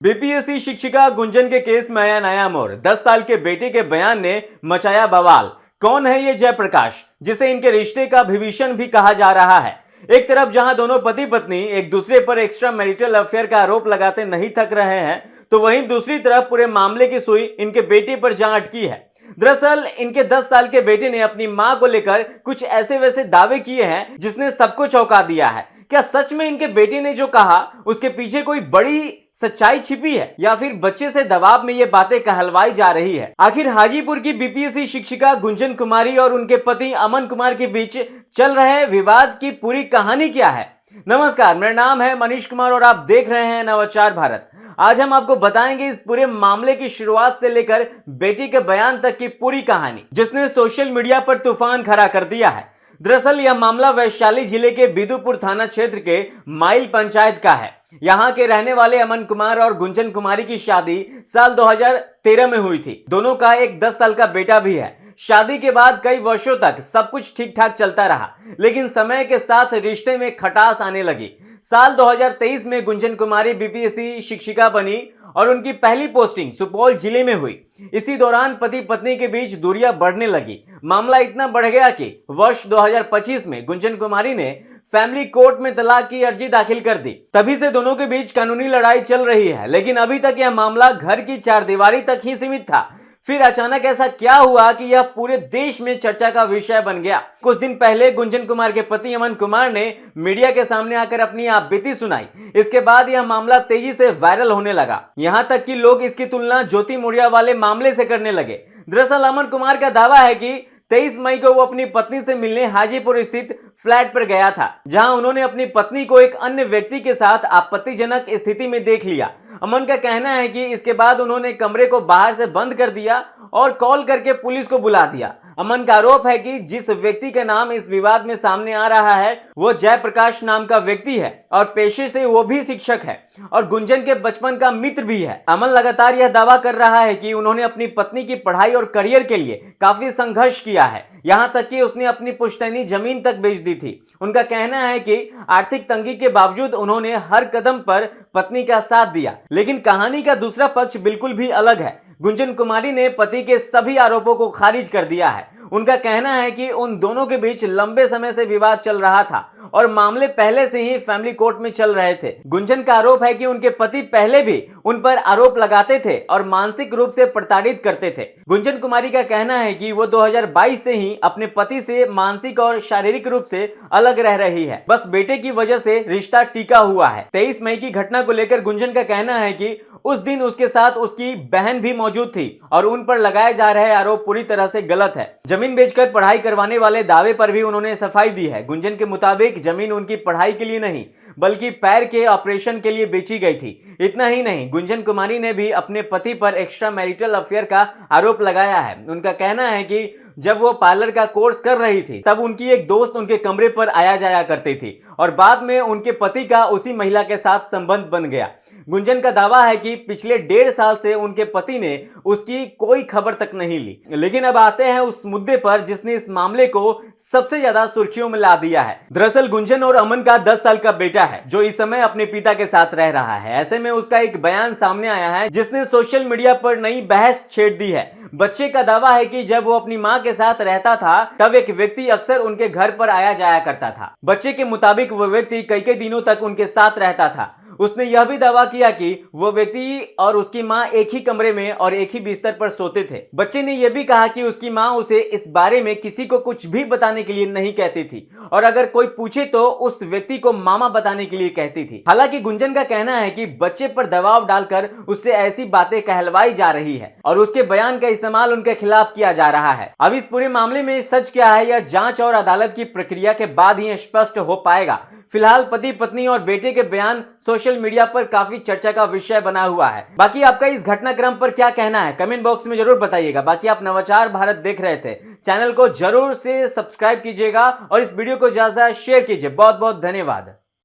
BPSC शिक्षिका गुंजन के case में आया नया मोड़। 10 साल के बेटे के बयान ने मचाया बवाल। कौन है ये जयप्रकाश, जिसे इनके रिश्ते का विभीषण भी कहा जा रहा है। एक तरफ जहां दोनों पति पत्नी एक दूसरे पर एक्स्ट्रा मैरिटल अफेयर का आरोप लगाते नहीं थक रहे हैं, तो वहीं दूसरी तरफ पूरे मामले की सुई इनके बेटे पर जा अटकी है। दरअसल इनके 10 साल के बेटे ने अपनी मां को लेकर कुछ ऐसे वैसे दावे किए हैं जिसने सबको चौंका दिया है। क्या सच में इनके बेटे ने जो कहा उसके पीछे कोई बड़ी सच्चाई छिपी है, या फिर बच्चे से दबाव में ये बातें कहलवाई जा रही है। आखिर हाजीपुर की बीपीएससी शिक्षिका गुंजन कुमारी और उनके पति अमन कुमार के बीच चल रहे विवाद की पूरी कहानी क्या है। नमस्कार, मेरा नाम है मनीष कुमार और आप देख रहे हैं नवाचार भारत। आज हम आपको बताएंगे इस पूरे मामले की शुरुआत से लेकर बेटी के बयान तक की पूरी कहानी, जिसने सोशल मीडिया पर तूफान खड़ा कर दिया है। दरअसल यह मामला वैशाली जिले के बिदुपुर थाना क्षेत्र के माइल पंचायत का है। यहाँ के रहने वाले अमन कुमार और गुंजन कुमारी की शादी साल 2013 में हुई थी। दोनों का एक 10 साल का बेटा भी है। शादी के बाद कई वर्षों तक सब कुछ ठीक ठाक चलता रहा, लेकिन समय के साथ रिश्ते में खटास आने लगी। साल 2023 में गुंजन कुमारी बीपीएससी शिक्षिका बनी और उनकी पहली पोस्टिंग सुपौल जिले में हुई। इसी दौरान पति पत्नी के बीच दूरियां बढ़ने लगी। मामला इतना बढ़ गया कि वर्ष 2025 में गुंजन कुमारी ने फैमिली कोर्ट में तलाक की अर्जी दाखिल कर दी। तभी से दोनों के बीच कानूनी लड़ाई चल रही है, लेकिन अभी तक यह मामला घर की चारदीवारी तक ही सीमित था। फिर अचानक ऐसा क्या हुआ कि यह पूरे देश में चर्चा का विषय बन गया। कुछ दिन पहले गुंजन कुमार के पति अमन कुमार ने मीडिया के सामने आकर अपनी आपबीती सुनाई। इसके बाद यह मामला तेजी से वायरल होने लगा। यहां तक कि लोग इसकी तुलना ज्योति मुड़िया वाले मामले से करने लगे। दरअसल अमन कुमार का दावा है कि 23 मई को वो अपनी पत्नी से मिलने हाजीपुर स्थित फ्लैट पर गया था, जहां उन्होंने अपनी पत्नी को एक अन्य व्यक्ति के साथ आपत्तिजनक स्थिति में देख लिया। अमन का कहना है कि इसके बाद उन्होंने कमरे को बाहर से बंद कर दिया और कॉल करके पुलिस को बुला दिया। अमन का आरोप है कि जिस व्यक्ति का नाम इस विवाद में सामने आ रहा है वो जयप्रकाश नाम का व्यक्ति है और पेशे से वो भी शिक्षक है और गुंजन के बचपन का मित्र भी है। अमन लगातार यह दावा कर रहा है कि उन्होंने अपनी पत्नी की पढ़ाई और करियर के लिए काफी संघर्ष किया है, यहां तक कि उसने अपनी पुश्तैनी जमीन तक बेच दी थी। उनका कहना है कि आर्थिक तंगी के बावजूद उन्होंने हर कदम पर पत्नी का साथ दिया। लेकिन कहानी का दूसरा पक्ष बिल्कुल भी अलग है। गुंजन कुमारी ने पति के सभी आरोपों को खारिज कर दिया है। उनका कहना है कि उन दोनों के बीच लंबे समय से विवाद चल रहा था और मामले पहले से ही फैमिली कोर्ट में चल रहे थे। गुंजन का आरोप है कि उनके पति पहले भी उन पर आरोप लगाते थे और मानसिक रूप से प्रताड़ित करते थे। गुंजन कुमारी का कहना है कि वो 2022 से ही अपने पति से मानसिक और शारीरिक रूप से अलग रह रही है। बस बेटे की वजह से रिश्ता टिका हुआ है। 23 मई की घटना को लेकर गुंजन का कहना है कि उस दिन उसके साथ उसकी बहन भी मौजूद थी और उन पर लगाए जा रहे आरोप पूरी तरह से गलत है। जमीन बेचकर पढ़ाई करवाने वाले दावे पर भी उन्होंने सफाई दी है। गुंजन के मुताबिक जमीन उनकी पढ़ाई के लिए नहीं बल्कि पैर के ऑपरेशन के लिए बेची गई थी। इतना ही नहीं, गुंजन कुमारी ने भी अपने पति पर एक्स्ट्रा मैरिटल अफेयर का आरोप लगाया है। उनका कहना है कि जब वो पार्लर का कोर्स कर रही थी तब उनकी एक दोस्त उनके कमरे पर आया जाया करती थी और बाद में उनके पति का उसी महिला के साथ संबंध बन गया। गुंजन का दावा है कि पिछले 1.5 साल से उनके पति ने उसकी कोई खबर तक नहीं ली। लेकिन अब आते हैं उस मुद्दे पर जिसने इस मामले को सबसे ज्यादा सुर्खियों में ला दिया है। दरअसल गुंजन और अमन का 10 साल का बेटा है जो इस समय अपने पिता के साथ रह रहा है। ऐसे में उसका एक बयान सामने आया है जिसने सोशल मीडिया पर नई बहस छेड़ दी है। बच्चे का दावा है कि जब वो अपनी मां के साथ रहता था तब एक व्यक्ति अक्सर उनके घर पर आया जाया करता था। बच्चे के मुताबिक वो व्यक्ति कई दिनों तक उनके साथ रहता था। उसने यह भी दावा किया कि वो व्यक्ति और उसकी मां एक ही कमरे में और एक ही बिस्तर पर सोते थे। बच्चे ने यह भी कहा कि उसकी मां उसे इस बारे में किसी को कुछ भी बताने के लिए नहीं कहती थी और अगर कोई पूछे तो उस व्यक्ति को मामा बताने के लिए कहती थी। हालांकि गुंजन का कहना है कि बच्चे पर दबाव डालकर उससे ऐसी बातें कहलवाई जा रही है और उसके बयान का इस्तेमाल उनके खिलाफ किया जा रहा है। अब इस पूरे मामले में सच क्या है, यह जांच और अदालत की प्रक्रिया के बाद ही स्पष्ट हो पाएगा। फिलहाल पति पत्नी और बेटे के बयान सोशल मीडिया पर काफी चर्चा का विषय बना हुआ है। बाकी आपका इस घटनाक्रम पर क्या कहना है कमेंट बॉक्स में जरूर बताइएगा। बाकी आप नवाचार भारत देख रहे थे, चैनल को जरूर से सब्सक्राइब कीजिएगा और इस वीडियो को ज्यादा शेयर कीजिए। बहुत बहुत धन्यवाद।